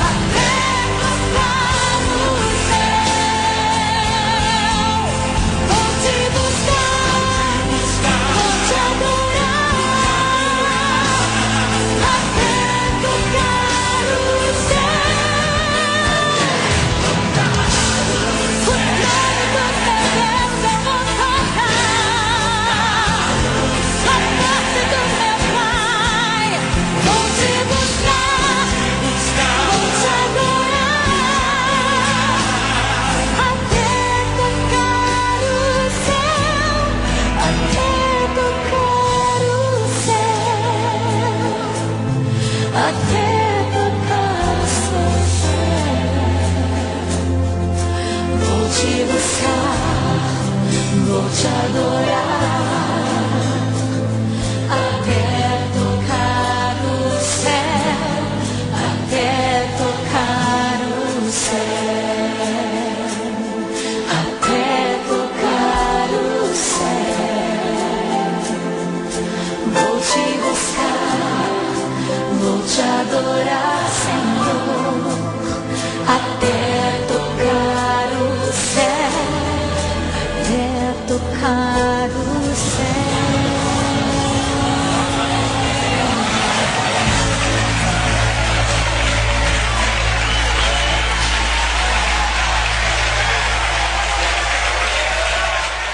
Até tocar no céu. Vou te buscar, vou te adorar. Até tocar o céu. O trono do meu Deus eu vou tocar. A face do meu Pai, vou te buscar, vou te adorar. Até tocar o céu, até tocar o céu, até tocar o céu. Vou te buscar, vou te adorar. Até tocar o céu, até tocar o céu, até tocar o céu. Vou te buscar, vou te adorar, Senhor, até tocar o céu, até tocar o céu.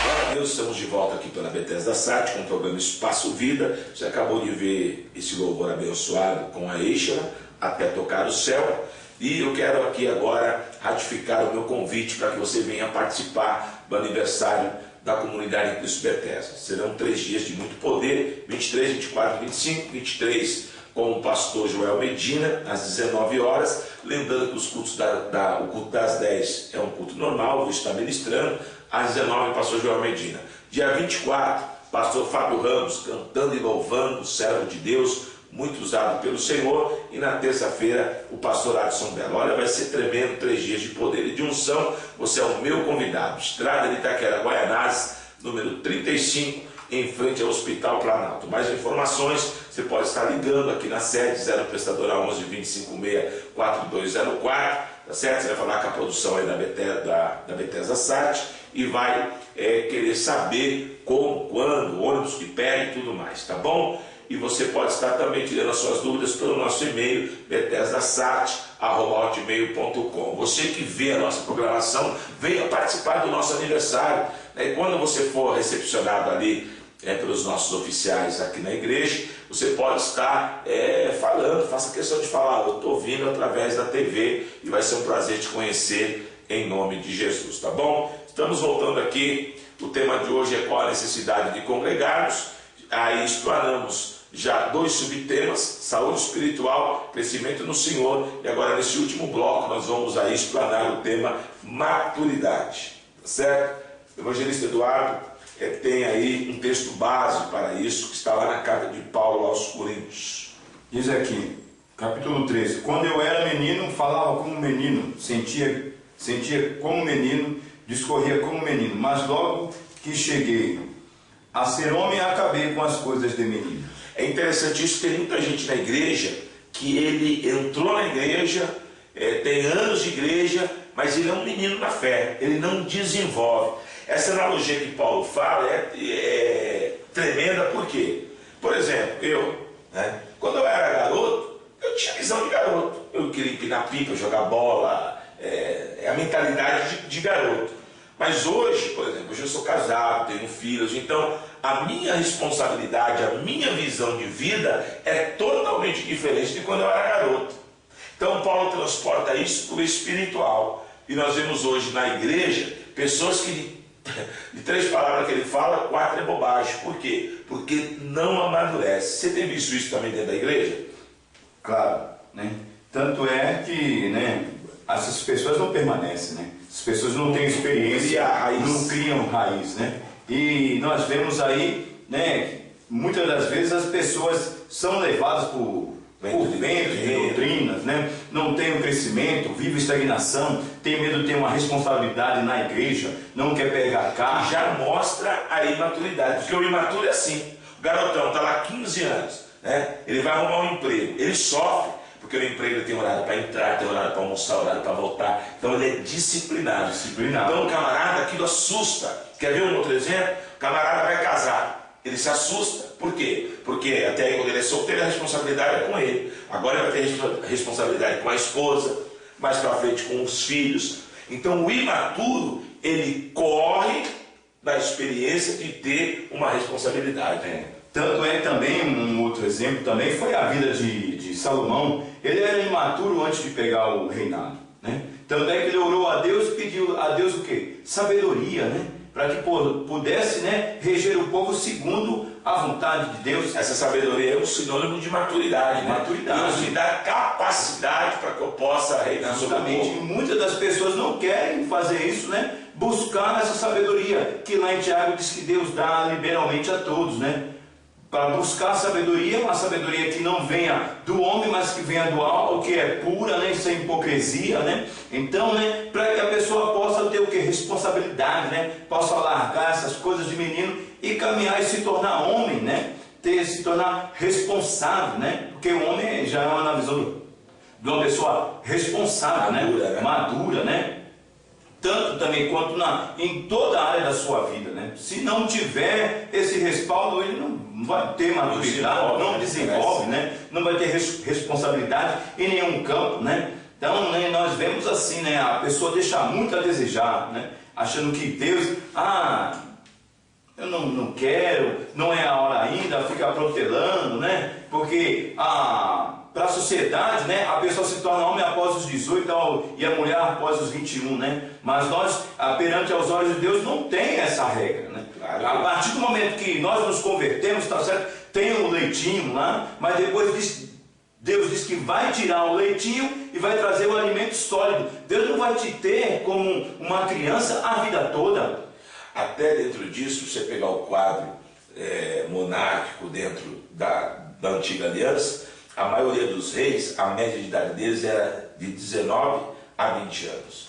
Glória a Deus, estamos de volta aqui pela Bethesda Sat com o programa Espaço Vida. Você acabou de ver esse louvor abençoado com a Eixora, Até Tocar o Céu. E eu quero aqui agora ratificar o meu convite para que você venha participar do aniversário da comunidade em Cristo Bethesda. Serão 3 dias de muito poder, 23, 24, 25, 23 com o pastor Joel Medina, às 19 horas. Lembrando que os cultos o culto das 10 é um culto normal, vou estar ministrando. Às 19, pastor Joel Medina. Dia 24, pastor Fábio Ramos, cantando e louvando, o servo de Deus, muito usado pelo Senhor. E na terça-feira, o pastor Adson Belo. Olha, vai ser tremendo, 3 dias de poder e de unção. Você é o meu convidado. Estrada de Itaquera, Guaianazes, número 35, em frente ao Hospital Planalto. Mais informações, você pode estar ligando aqui na sede, 0 prestadora 11 256 4204, tá certo? Você vai falar com a produção aí da Bethesda Sat e vai querer saber como, quando, ônibus que pega e tudo mais, tá bom? E você pode estar também tirando as suas dúvidas pelo nosso e-mail, bethesdasat@hotmail.com. Você que vê a nossa programação, venha participar do nosso aniversário. E quando você for recepcionado ali pelos nossos oficiais aqui na igreja, você pode estar falando, faça questão de falar, eu estou vindo através da TV e vai ser um prazer te conhecer em nome de Jesus, tá bom? Estamos voltando aqui, o tema de hoje é qual a necessidade de congregarmos. Aí explanamos já 2 subtemas, saúde espiritual, crescimento no Senhor, e agora nesse último bloco nós vamos aí explanar o tema maturidade, tá certo? O evangelista Eduardo tem aí um texto base para isso, que está lá na carta de Paulo aos Coríntios. Diz aqui, capítulo 13: Quando eu era menino, falava como menino, sentia como menino, discorria como menino, mas logo que cheguei a ser homem, acabei com as coisas de menino. É interessante isso, tem muita gente na igreja que ele entrou na igreja, tem anos de igreja, mas ele é um menino na fé, ele não desenvolve. Essa analogia que Paulo fala é tremenda, por quê? Por exemplo, quando eu era garoto, eu tinha visão de garoto. Eu queria empinar pipa, jogar bola, é a mentalidade de garoto. Mas hoje, por exemplo, hoje eu sou casado, tenho filhos, então a minha responsabilidade, a minha visão de vida é totalmente diferente de quando eu era garoto. Então Paulo transporta isso para o espiritual. E nós vemos hoje na igreja pessoas que De 3 palavras que ele fala, 4 é bobagem. Por quê? Porque não amadurece. Você tem visto isso também dentro da igreja? Claro, né? Tanto é que, né, essas pessoas não permanecem, né? As pessoas não têm experiência, não criam raiz, né? E nós vemos aí, né, muitas das vezes as pessoas são levadas por ventos de doutrinas, né? Não tem um crescimento, vive estagnação, tem medo de ter uma responsabilidade na igreja, não quer pegar carro. Já mostra a imaturidade, porque o imaturo é assim. O garotão está lá 15 anos, né? Ele vai arrumar um emprego, ele sofre, porque o emprego ele tem horário para entrar, tem horário para almoçar, horário para voltar. Então ele é disciplinado. Então o camarada, aquilo assusta. Quer ver um outro exemplo? O camarada vai casar, ele se assusta. Por quê? Porque até aí quando ele é solteiro a responsabilidade é com ele. Agora ele vai ter responsabilidade com a esposa, mais para frente com os filhos. Então o imaturo, ele corre da experiência de ter uma responsabilidade. Tanto é também, um outro exemplo também, foi a vida de Salomão. Ele era imaturo antes de pegar o reinado, né? Tanto é que ele orou a Deus, pediu a Deus o quê? Sabedoria, né? Para que pudesse, né, reger o povo segundo a vontade de Deus. Essa sabedoria é um sinônimo de maturidade, né? Deus me dá capacidade para que eu possa reinar sobre o povo. E muitas das pessoas não querem fazer isso, né? Buscar essa sabedoria, que lá em Tiago diz que Deus dá liberalmente a todos, né? Para buscar sabedoria, uma sabedoria que não venha do homem, mas que venha do alto, que é pura, né, sem hipocrisia, né? Então, né, para que a pessoa possa ter o que? Responsabilidade, né? Possa largar essas coisas de menino e caminhar e se tornar homem, né? Se tornar responsável, né? Porque o homem já é uma visão de uma pessoa responsável, madura, né? Madura, né? Tanto também quanto em toda a área da sua vida, né? Se não tiver esse respaldo, ele não vai ter maturidade, não desenvolve, né? Não vai ter responsabilidade em nenhum campo, né? Então, né, nós vemos assim, né? A pessoa deixa muito a desejar, né? Achando que Deus, eu não quero, não é a hora ainda, fica protelando, né? Porque para a sociedade, né, a pessoa se torna homem após os 18 e a mulher após os 21, né? Mas nós, perante aos olhos de Deus, não tem essa regra, né? A partir do momento que nós nos convertemos, tá certo? Tem o leitinho lá, mas depois Deus diz que vai tirar o leitinho e vai trazer o alimento sólido. Deus não vai te ter como uma criança a vida toda. Até dentro disso, você pegar o quadro monárquico dentro da antiga aliança, a maioria dos reis, a média de idade deles era de 19 a 20 anos.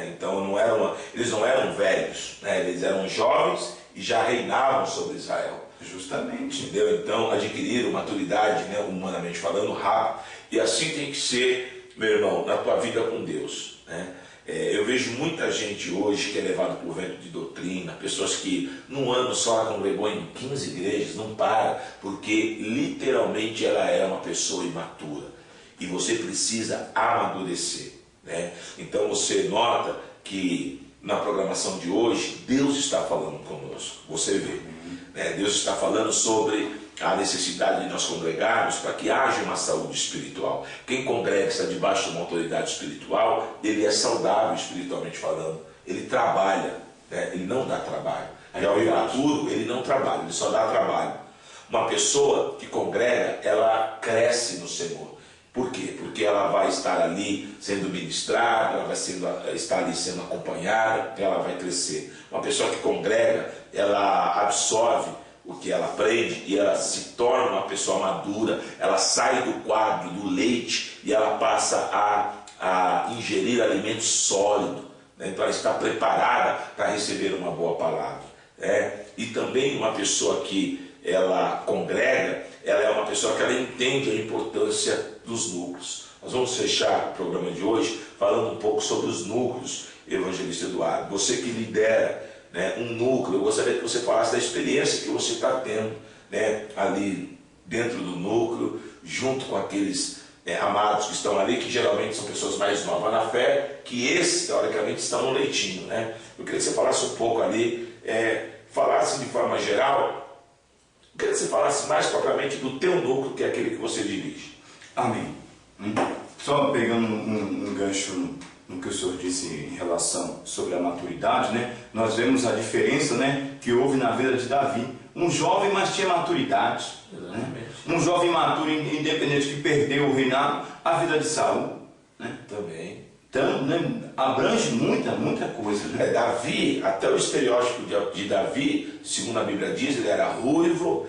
Então eles não eram velhos, né? Eles eram jovens e já reinavam sobre Israel. Justamente. Entendeu? Então adquiriram maturidade, né, humanamente falando, rápido. E assim tem que ser, meu irmão, na tua vida com Deus, né? Eu vejo muita gente hoje que é levado por vento de doutrina, pessoas que num ano só ela congregou em 15 igrejas, não para, porque literalmente ela é uma pessoa imatura e você precisa amadurecer, né? Então você nota que na programação de hoje Deus está falando conosco, você vê, né? Deus está falando sobre a necessidade de nós congregarmos para que haja uma saúde espiritual. Quem congrega está debaixo de uma autoridade espiritual, ele é saudável espiritualmente falando, ele trabalha, né? Ele não dá trabalho. Já o imaturo, ele não trabalha, ele só dá trabalho. Uma pessoa que congrega, ela cresce no Senhor. Por quê? Porque ela vai estar ali sendo ministrada, ela vai estar ali sendo acompanhada, ela vai crescer. Uma pessoa que congrega, ela absorve o que ela aprende e ela se torna uma pessoa madura, ela sai do quadro do leite e ela passa a ingerir alimento sólido, né? Então ela está preparada para receber uma boa palavra, né? E também uma pessoa que ela congrega, ela é uma pessoa que ela entende a importância dos núcleos. Nós vamos fechar o programa de hoje falando um pouco sobre os núcleos, evangelista Eduardo. Você que lidera, né, um núcleo, eu gostaria que você falasse da experiência que você está tendo, né, ali dentro do núcleo, junto com aqueles amados que estão ali, que geralmente são pessoas mais novas na fé, que esses, teoricamente, estão no leitinho, né? Eu queria que você falasse um pouco ali, falasse de forma geral, eu queria que você falasse mais propriamente do teu núcleo, que é aquele que você dirige. Amém. Só pegando um gancho no que o senhor disse em relação sobre a maturidade, né? Nós vemos a diferença, né, que houve na vida de Davi. Um jovem, mas tinha maturidade. Né? Um jovem maturo, independente, que perdeu o reinado, a vida de Saul. Né? Também. Então, né, abrange muita coisa. Né? Davi, até o estereótipo de Davi, segundo a Bíblia diz, ele era ruivo,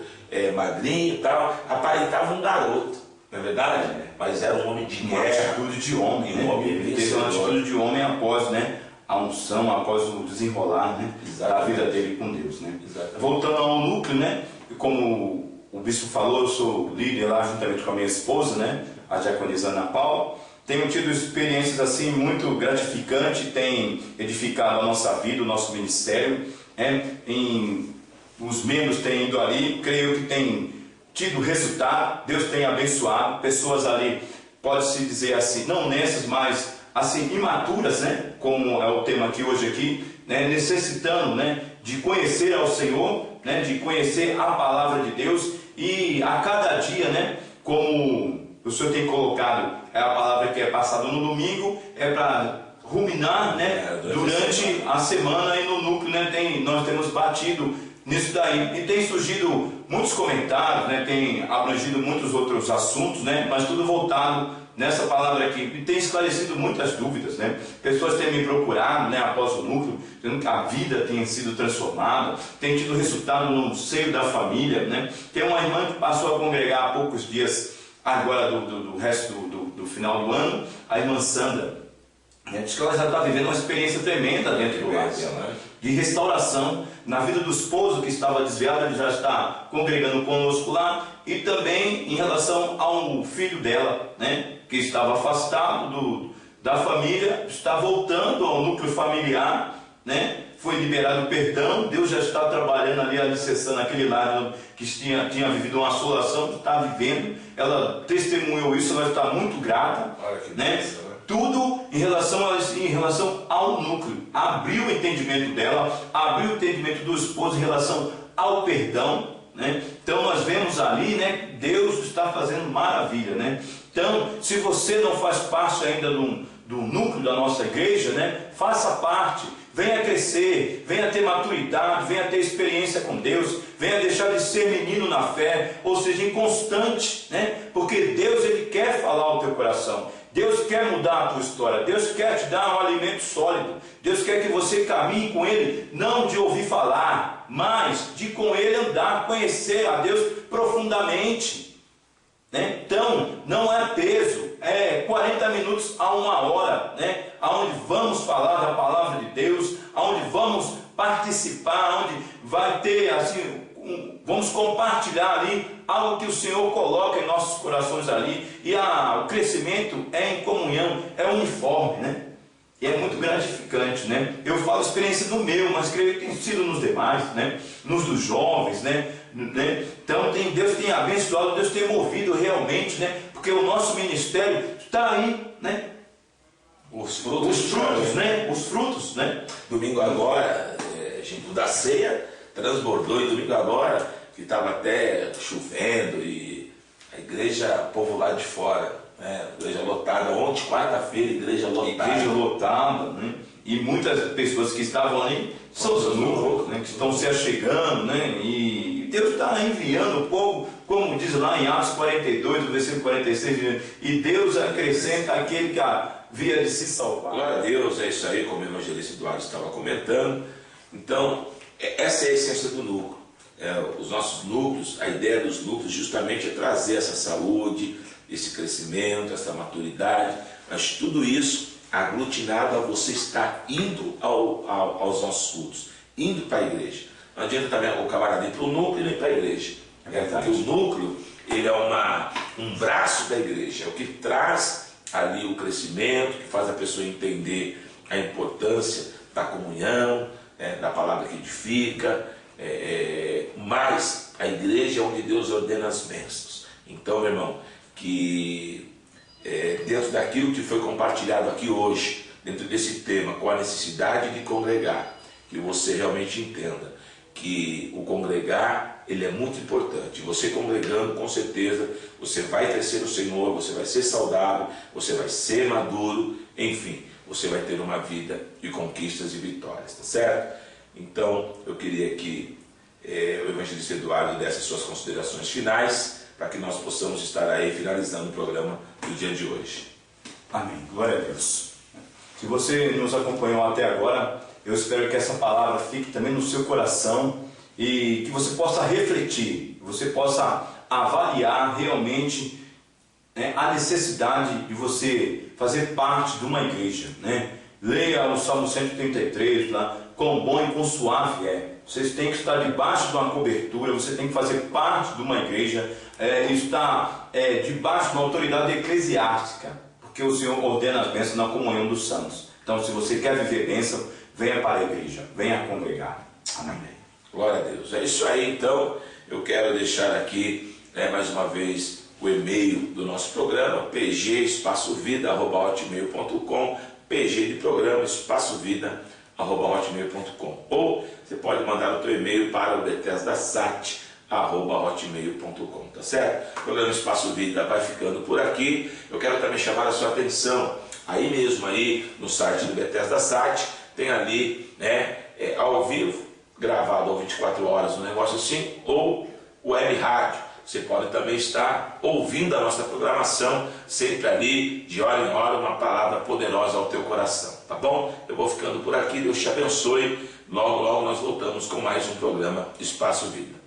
magrinho e tal, aparentava um garoto, não é verdade? Mas era um homem de Uma guerra. atitude de homem, né? Homem Ele teve uma vencedor. atitude de homem após, né, a unção, após o desenrolar, né, da Exatamente. vida dele com Deus. Né? Exatamente. Voltando ao núcleo, né, como o bispo falou, eu sou líder lá juntamente com a minha esposa, né, a diaconisa Ana Paula. Tenho tido experiências assim muito gratificantes, tem edificado a nossa vida, o nosso ministério. Né? Os membros têm ido ali, creio que tem tido resultado, Deus tem abençoado, pessoas ali, pode-se dizer assim, não nessas, mas assim, imaturas, né? Como é o tema aqui hoje aqui, né? Necessitando, né, de conhecer ao Senhor, né, de conhecer a palavra de Deus, e a cada dia, né, como o Senhor tem colocado, é a palavra que é passada no domingo, é para ruminar, né, durante a semana, e no núcleo, né, nós temos batido nisso daí, e tem surgido muitos comentários, né, tem abrangido muitos outros assuntos, né, mas tudo voltado nessa palavra aqui, e tem esclarecido muitas dúvidas, né? Pessoas têm me procurado, né, após o núcleo, dizendo que a vida tem sido transformada, tem tido resultado no seio da família, né? Tem uma irmã que passou a congregar há poucos dias, agora do resto do final do ano, a irmã Sandra, né? Diz que ela já está vivendo uma experiência tremenda dentro do lar, de restauração na vida do esposo que estava desviado, ele já está congregando conosco lá, e também em relação ao filho dela, né, que estava afastado da família, está voltando ao núcleo familiar, né, foi liberado o perdão, Deus já está trabalhando ali, alicerçando aquele lado que tinha vivido uma assolação, está vivendo, ela testemunhou isso, ela está muito grata, né? Tudo em relação ao núcleo. Abriu o entendimento dela, abriu o entendimento do esposo em relação ao perdão, né? Então nós vemos ali, né, Deus está fazendo maravilha, né? Então, se você não faz parte ainda do núcleo da nossa igreja, né, faça parte, venha crescer, venha ter maturidade, venha ter experiência com Deus, venha deixar de ser menino na fé, ou seja, inconstante, né? Porque Deus, Ele quer falar ao teu coração. Deus quer mudar a tua história, Deus quer te dar um alimento sólido, Deus quer que você caminhe com Ele, não de ouvir falar, mas de com Ele andar, conhecer a Deus profundamente, né? Então, não é peso, é 40 minutos a 1 hora, né? Onde vamos falar da palavra de Deus, onde vamos participar, onde vai ter assim, vamos compartilhar ali algo que o Senhor coloca em nossos corações ali, e o crescimento é em comunhão, é uniforme, né? E é muito gratificante, né? Eu falo experiência do meu, mas creio que tem sido nos demais, né? Nos dos jovens, né? Então Deus tem abençoado, Deus tem movido realmente, né? Porque o nosso ministério está aí, né? Os frutos, né? Os frutos, né? Domingo agora, gente da ceia transbordou, e domingo agora, que estava até chovendo, e a igreja, povo lá de fora, né? Igreja lotada, ontem, quarta-feira, igreja lotada, né? E muitas pessoas que estavam ali são os novos, né? Que estão se achegando, né? E Deus está enviando o povo, como diz lá em Atos 42, versículo 46, e Deus acrescenta aquele que havia de se salvar. Glória a Deus, é isso aí, como o evangelista Eduardo estava comentando. Então, essa é a essência do núcleo. Os nossos núcleos, a ideia dos núcleos justamente é trazer essa saúde, esse crescimento, essa maturidade, mas tudo isso aglutinado a você estar indo aos nossos cultos, indo para a igreja. Não adianta também o camarada ir para o núcleo e nem para a igreja. Porque o núcleo, ele é um braço da igreja, é o que traz ali o crescimento, que faz a pessoa entender a importância da comunhão, da palavra que edifica, mas a igreja é onde Deus ordena as bênçãos. Então, meu irmão, que dentro daquilo que foi compartilhado aqui hoje, dentro desse tema, com a necessidade de congregar, que você realmente entenda que o congregar, ele é muito importante. Você congregando, com certeza, você vai crescer no Senhor, você vai ser saudável, você vai ser maduro, enfim, você vai ter uma vida de conquistas e vitórias, tá certo? Então, eu queria que o evangelista Eduardo desse suas considerações finais, para que nós possamos estar aí finalizando o programa do dia de hoje. Amém. Glória a Deus. Se você nos acompanhou até agora, eu espero que essa palavra fique também no seu coração e que você possa refletir, você possa avaliar realmente, né, a necessidade de você fazer parte de uma igreja, né? Leia o Salmo 133 lá, quão bom e quão suave é. Vocês têm que estar debaixo de uma cobertura, você tem que fazer parte de uma igreja, estar debaixo de uma autoridade eclesiástica, porque o Senhor ordena as bênçãos na comunhão dos santos. Então, se você quer viver bênção, venha para a igreja, venha congregar. Amém. Glória a Deus. É isso aí, então. Eu quero deixar aqui, mais uma vez, o e-mail do nosso programa, pg-vida@hotmail.com, pg de programa, espaçovida@hotmail.com. Ou você pode mandar o teu e-mail para o bethesdasat@hotmail.com, tá certo? O programa Espaço Vida vai ficando por aqui. Eu quero também chamar a sua atenção, aí mesmo aí no site do Bethesda Sat, tem ali, ao vivo, gravado às 24 horas, um negócio assim, ou web rádio. Você pode também estar ouvindo a nossa programação, sempre ali, de hora em hora, uma palavra poderosa ao teu coração, tá bom? Eu vou ficando por aqui, Deus te abençoe. Logo, logo nós voltamos com mais um programa Espaço Vida.